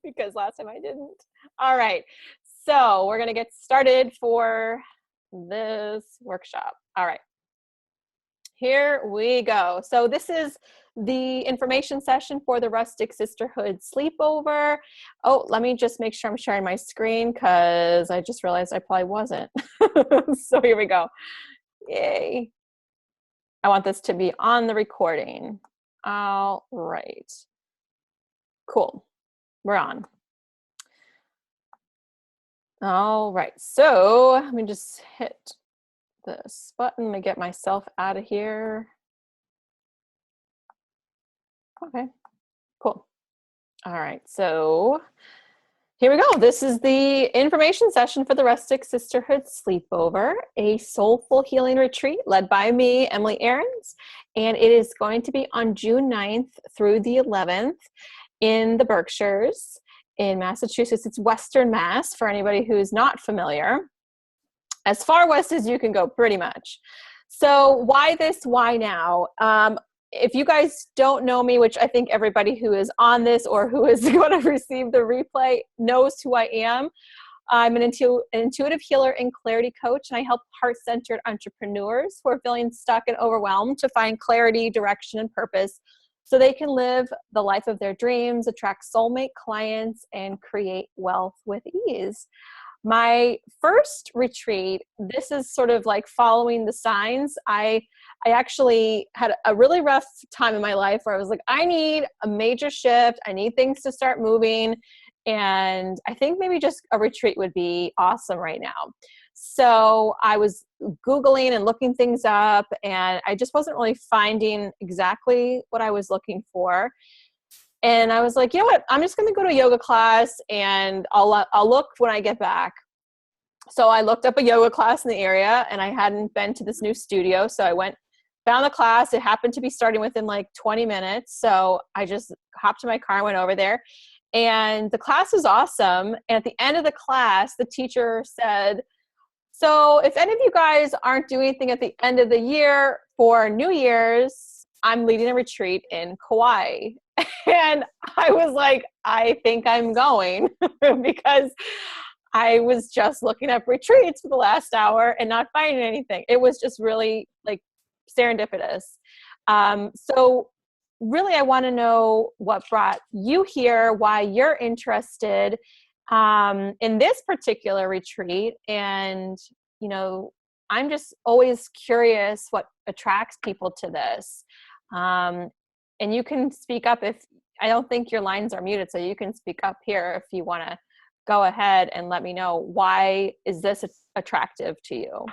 because last time I didn't. All right. So we're going to get started for this workshop. All right. Here we go. So this is the information session for the Rustic Sisterhood Sleepover. Oh, let me just make sure I'm sharing my screen because I just realized I probably wasn't. So here we go. Yay. I want this to be on the recording. All right. Cool. We're on. All right. So let me just hit this button to get myself out of here. Okay, cool. All right, so here we go. This is the information session for the Rustic Sisterhood Sleepover, a soulful healing retreat led by me, Emily Ahrens, and it is going to be on June 9th through the 11th in the Berkshires in Massachusetts. It's Western Mass for anybody who's not familiar. As far west as you can go, pretty much. So why this, why now? If you guys don't know me, which I think everybody who is on this or who is going to receive the replay knows who I am. I'm an intuitive healer and clarity coach, and I help heart-centered entrepreneurs who are feeling stuck and overwhelmed to find clarity, direction, and purpose so they can live the life of their dreams, attract soulmate clients, and create wealth with ease. My first retreat, this is sort of like following the signs. I actually had a really rough time in my life where I was like, I need a major shift. I need things to start moving. And I think maybe just a retreat would be awesome right now. So I was Googling and looking things up, and I just wasn't really finding exactly what I was looking for. And I was like, you know what, I'm just going to go to a yoga class and I'll look when I get back. So I looked up a yoga class in the area, and I hadn't been to this new studio. So I found the class. It happened to be starting within like 20 minutes. So I just hopped in my car and went over there. And the class was awesome. And at the end of the class, the teacher said, so if any of you guys aren't doing anything at the end of the year for New Year's, I'm leading a retreat in Kauai. And I was like, I think I'm going because I was just looking up retreats for the last hour and not finding anything. It was just really like serendipitous. So really, I want to know what brought you here, why you're interested in this particular retreat. And, you know, I'm just always curious what attracts people to this. And you can speak up I don't think your lines are muted, so you can speak up here if you want to go ahead and let me know, why is this attractive to you?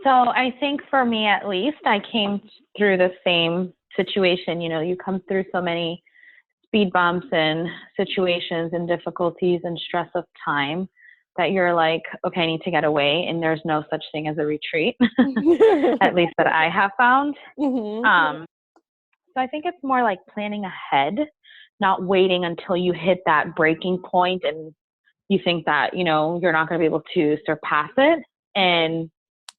So I think for me, at least, I came through the same situation. You know, you come through so many speed bumps and situations and difficulties and stress of time that you're like, okay, I need to get away. And there's no such thing as a retreat, at least that I have found. Mm-hmm. So I think it's more like planning ahead, not waiting until you hit that breaking point and you think that, you know, you're not going to be able to surpass it. And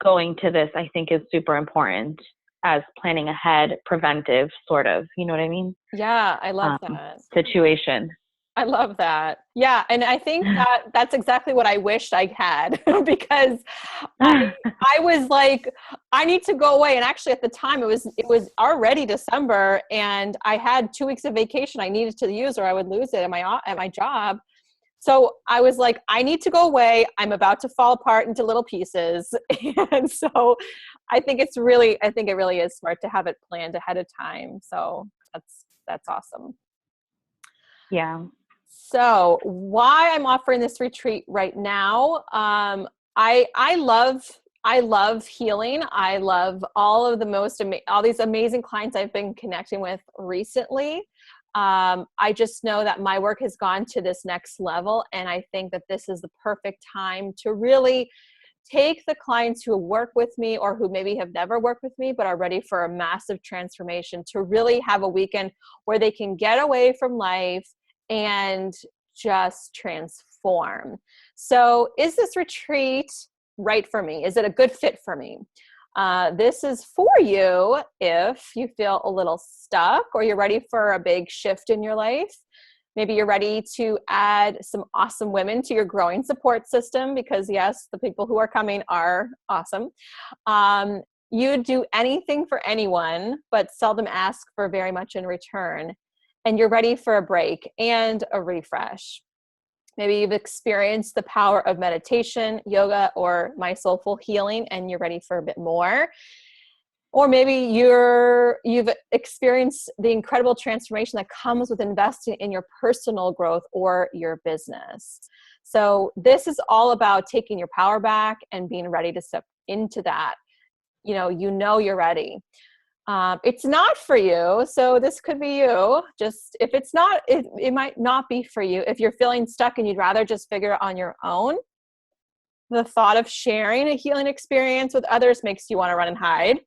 going to this, I think, is super important as planning ahead, preventive sort of, you know what I mean? Yeah, I love that. Situation. I love that. Yeah, and I think that's exactly what I wished I had because I was like, I need to go away. And actually at the time it was already December, and I had 2 weeks of vacation I needed to use or I would lose it at my job. So I was like, I need to go away. I'm about to fall apart into little pieces. And so I think it really is smart to have it planned ahead of time. So that's awesome. Yeah. So why I'm offering this retreat right now, I love healing. I love all these amazing clients I've been connecting with recently. I just know that my work has gone to this next level, and I think that this is the perfect time to really take the clients who work with me or who maybe have never worked with me but are ready for a massive transformation to really have a weekend where they can get away from life and just transform. So is this retreat right for me? Is it a good fit for me? This is for you if you feel a little stuck or you're ready for a big shift in your life. Maybe you're ready to add some awesome women to your growing support system because, yes, the people who are coming are awesome. You do anything for anyone, but seldom ask for very much in return. And you're ready for a break and a refresh. Maybe you've experienced the power of meditation, yoga, or my soulful healing, and you're ready for a bit more. Or maybe you've experienced the incredible transformation that comes with investing in your personal growth or your business. So this is all about taking your power back and being ready to step into that. You know you're ready. It's not for you, so this could be you. Just if it's not, it might not be for you. If you're feeling stuck and you'd rather just figure it on your own, the thought of sharing a healing experience with others makes you want to run and hide.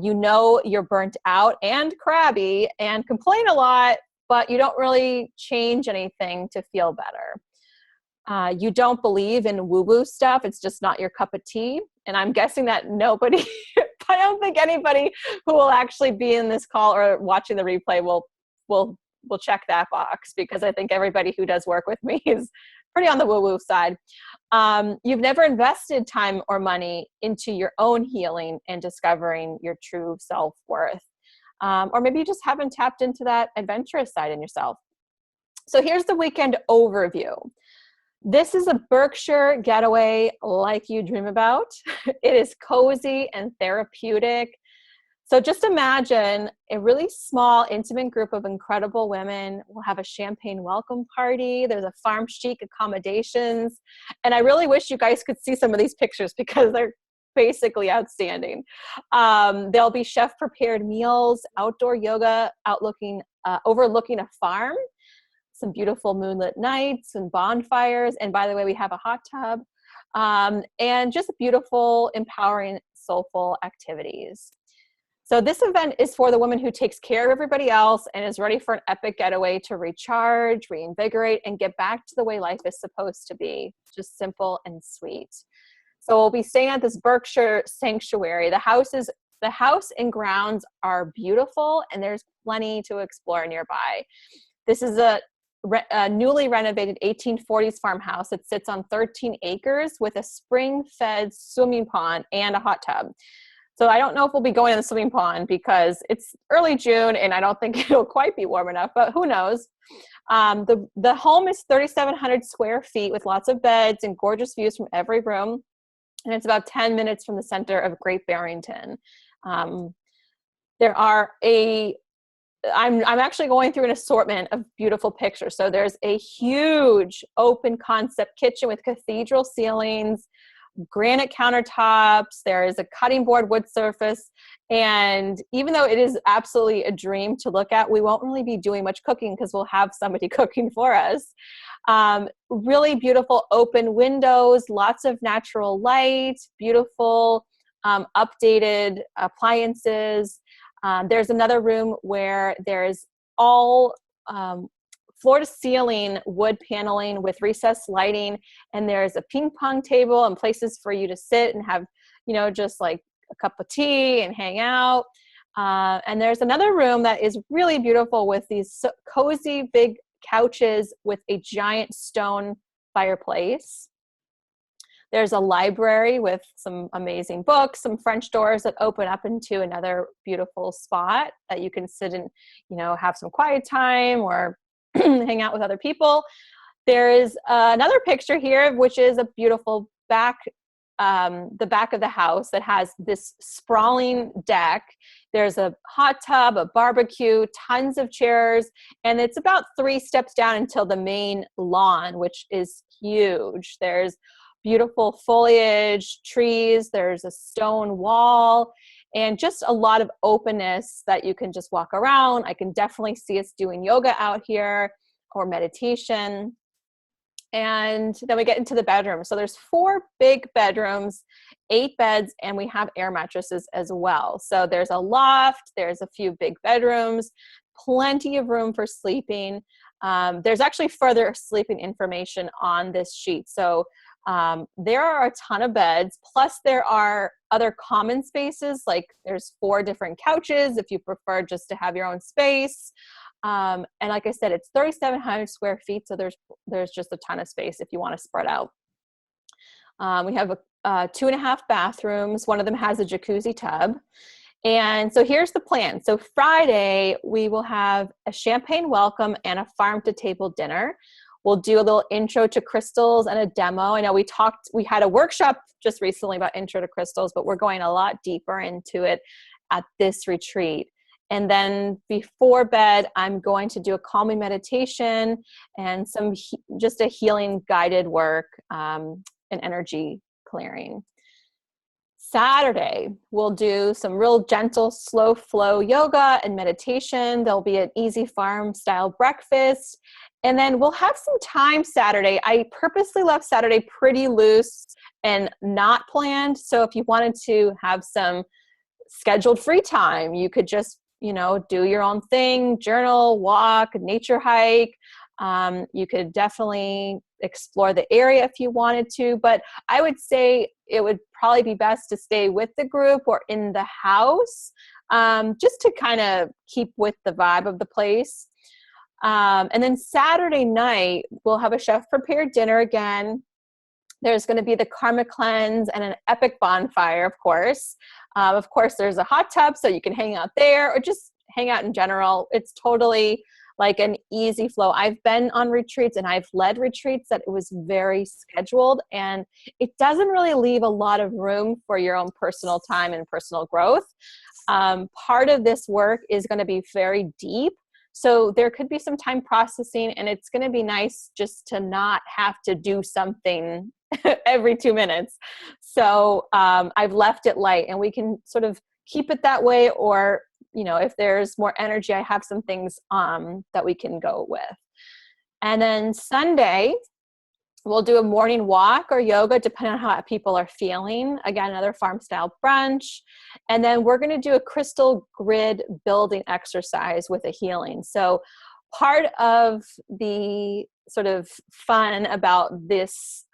You're burnt out and crabby and complain a lot, but you don't really change anything to feel better. You don't believe in woo-woo stuff. It's just not your cup of tea. And I'm guessing that nobody, I don't think anybody who will actually be in this call or watching the replay will check that box, because I think everybody who does work with me is pretty on the woo-woo side. You've never invested time or money into your own healing and discovering your true self-worth. Or maybe you just haven't tapped into that adventurous side in yourself. So here's the weekend overview. This is a Berkshire getaway like you dream about. It is cozy and therapeutic. So just imagine a really small, intimate group of incredible women. We'll have a champagne welcome party. There's a farm chic accommodations. And I really wish you guys could see some of these pictures because they're basically outstanding. There'll be chef prepared meals, outdoor yoga, overlooking a farm, some beautiful moonlit nights and bonfires. And by the way, we have a hot tub, and just beautiful, empowering, soulful activities. So this event is for the woman who takes care of everybody else and is ready for an epic getaway to recharge, reinvigorate, and get back to the way life is supposed to be, just simple and sweet. So we'll be staying at this Berkshire sanctuary. The house and grounds are beautiful, and there's plenty to explore nearby. This is a newly renovated 1840s farmhouse that sits on 13 acres with a spring-fed swimming pond and a hot tub. So I don't know if we'll be going in the swimming pond because it's early June and I don't think it'll quite be warm enough, but who knows. The home is 3,700 square feet with lots of beds and gorgeous views from every room. And it's about 10 minutes from the center of Great Barrington. I'm actually going through an assortment of beautiful pictures. So there's a huge open concept kitchen with cathedral ceilings, granite countertops. There is a cutting board wood surface. And even though it is absolutely a dream to look at, we won't really be doing much cooking because we'll have somebody cooking for us. Really beautiful open windows, lots of natural light, beautiful updated appliances. There's another room where there's all floor-to-ceiling wood paneling with recessed lighting, and there's a ping pong table and places for you to sit and have, just like a cup of tea and hang out. And there's another room that is really beautiful with these cozy big couches with a giant stone fireplace. There's a library with some amazing books, some French doors that open up into another beautiful spot that you can sit and, have some quiet time or hang out with other people. There is another picture here, which is a beautiful the back of the house that has this sprawling deck. There's a hot tub, a barbecue, tons of chairs, and it's about 3 steps down until the main lawn, which is huge. There's beautiful foliage, trees, there's a stone wall, and just a lot of openness that you can just walk around. I can definitely see us doing yoga out here or meditation. And then we get into the bedroom. So there's 4 big bedrooms, 8 beds, and we have air mattresses as well. So there's a loft, there's a few big bedrooms, plenty of room for sleeping. There's actually further sleeping information on this sheet. So There are a ton of beds, plus there are other common spaces, like there's 4 different couches if you prefer just to have your own space. And like I said, it's 3,700 square feet, so there's just a ton of space if you want to spread out. We have 2.5 bathrooms. One of them has a jacuzzi tub. And so here's the plan. So Friday, we will have a champagne welcome and a farm to table dinner. We'll do a little intro to crystals and a demo. I know we had a workshop just recently about intro to crystals, but we're going a lot deeper into it at this retreat. And then before bed, I'm going to do a calming meditation and just a healing guided work and energy clearing. Saturday, we'll do some real gentle, slow flow yoga and meditation. There'll be an easy farm style breakfast. And then we'll have some time Saturday. I purposely left Saturday pretty loose and not planned. So if you wanted to have some scheduled free time, you could just, do your own thing, journal, walk, nature hike. You could definitely explore the area if you wanted to, but I would say it would probably be best to stay with the group or in the house, just to kind of keep with the vibe of the place. And then Saturday night, we'll have a chef prepared dinner again. There's going to be the karma cleanse and an epic bonfire, of course. Of course, there's a hot tub, so you can hang out there or just hang out in general. It's totally like an easy flow. I've been on retreats and I've led retreats that it was very scheduled, and it doesn't really leave a lot of room for your own personal time and personal growth. Part of this work is going to be very deep. So there could be some time processing, and it's going to be nice just to not have to do something every 2 minutes. So I've left it light, and we can sort of keep it that way, or if there's more energy, I have some things that we can go with. And then Sunday, we'll do a morning walk or yoga, depending on how people are feeling. Again, another farm style brunch. And then we're going to do a crystal grid building exercise with a healing. So part of the sort of fun about this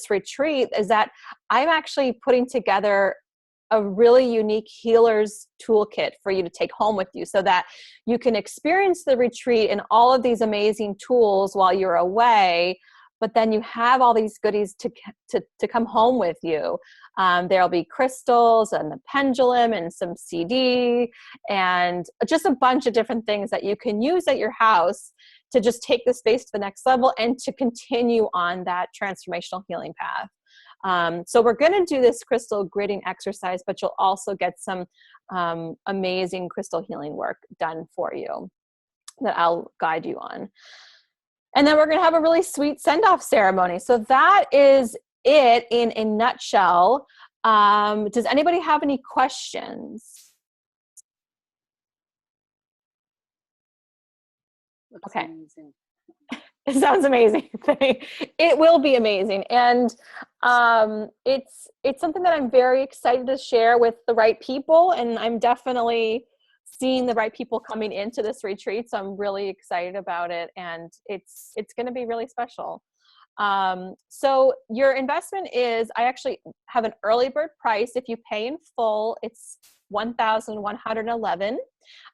retreat is that I'm actually putting together a really unique healer's toolkit for you to take home with you so that you can experience the retreat and all of these amazing tools while you're away, but then you have all these goodies to come home with you. There'll be crystals and the pendulum and some CD and just a bunch of different things that you can use at your house to just take the space to the next level and to continue on that transformational healing path. So we're going to do this crystal gridding exercise, but you'll also get some amazing crystal healing work done for you that I'll guide you on. And then we're going to have a really sweet send-off ceremony. So that is it in a nutshell. Does anybody have any questions? Okay. Amazing. It sounds amazing. It will be amazing. And it's something that I'm very excited to share with the right people. And I'm definitely seeing the right people coming into this retreat. So I'm really excited about it. And it's going to be really special. So your investment is, I actually have an early bird price. If you pay in full, it's $1,111.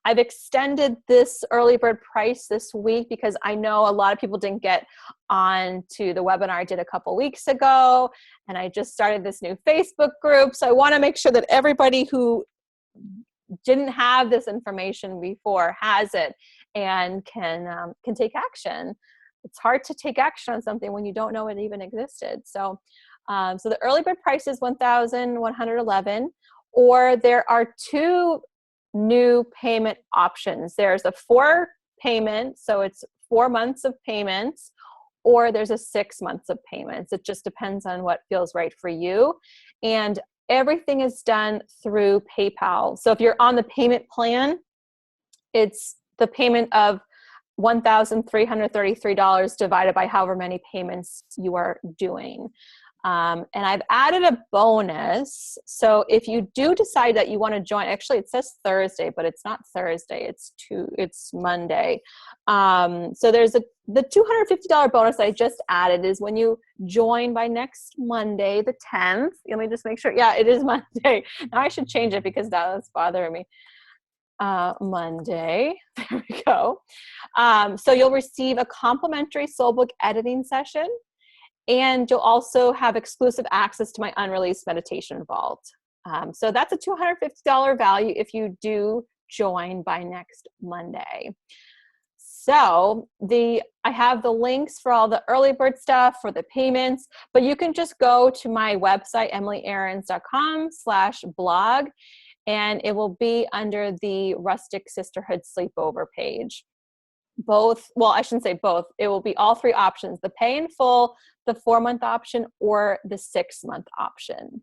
I've extended this early bird price this week because I know a lot of people didn't get on to the webinar I did a couple weeks ago, and I just started this new Facebook group. So I want to make sure that everybody who didn't have this information before has it and can take action. It's hard to take action on something when you don't know it even existed. So the early bird price is $1,111, or there are 2 new payment options. There's a 4 payment, so it's 4 months of payments, or there's a 6 months of payments. It just depends on what feels right for you. And everything is done through PayPal. So if you're on the payment plan, it's the payment of $1,333 divided by however many payments you are doing. And I've added a bonus. So if you do decide that you want to join, actually it says Thursday, but it's not Thursday. It's Monday. So there's the $250 bonus I just added is when you join by next Monday, the 10th. Let me just make sure. Yeah, it is Monday. Now I should change it because that's bothering me. Monday. There we go. So you'll receive a complimentary soulbook editing session. And you'll also have exclusive access to my unreleased meditation vault. So that's a $250 value if you do join by next Monday. So I have the links for all the early bird stuff, for the payments, but you can just go to my website, emilyarons.com/blog, and it will be under the Rustic Sisterhood Sleepover page. I shouldn't say both. It will be all three options, the pay in full, the 4-month option, or the 6-month option.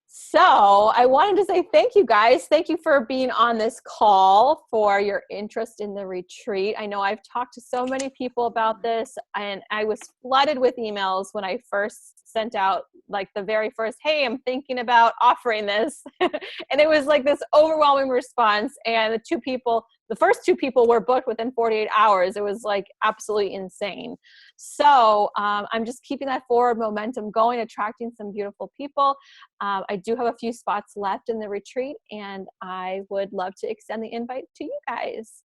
So I wanted to say thank you guys. Thank you for being on this call, for your interest in the retreat. I know I've talked to so many people about this, and I was flooded with emails when I first sent out like the very first, hey, I'm thinking about offering this. And it was like this overwhelming response. And the first two people were booked within 48 hours. It was like absolutely insane. So I'm just keeping that forward momentum going, attracting some beautiful people. I do have a few spots left in the retreat, and I would love to extend the invite to you guys.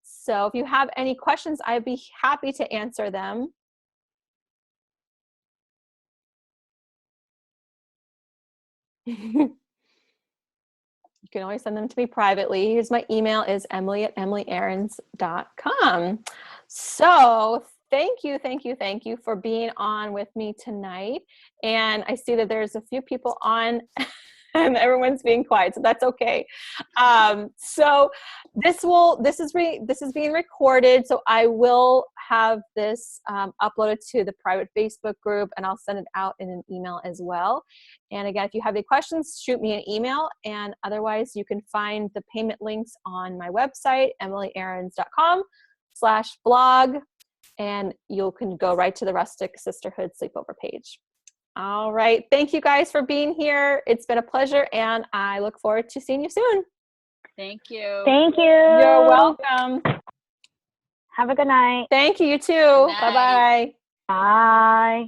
So if you have any questions, I'd be happy to answer them. You can always send them to me privately. Here's my email is emily@emilyarons.com. So thank you for being on with me tonight. And I see that there's a few people on and everyone's being quiet, so that's okay. So this is being recorded, so I will have this uploaded to the private Facebook group, and I'll send it out in an email as well. And again, if you have any questions, shoot me an email, and otherwise you can find the payment links on my website, emilyarons.com/blog, and you can go right to the Rustic Sisterhood Sleepover page. All right. Thank you guys for being here. It's been a pleasure, and I look forward to seeing you soon. Thank you. Thank you. You're welcome. Have a good night. Thank you. You too. Good night. Bye-bye. Bye.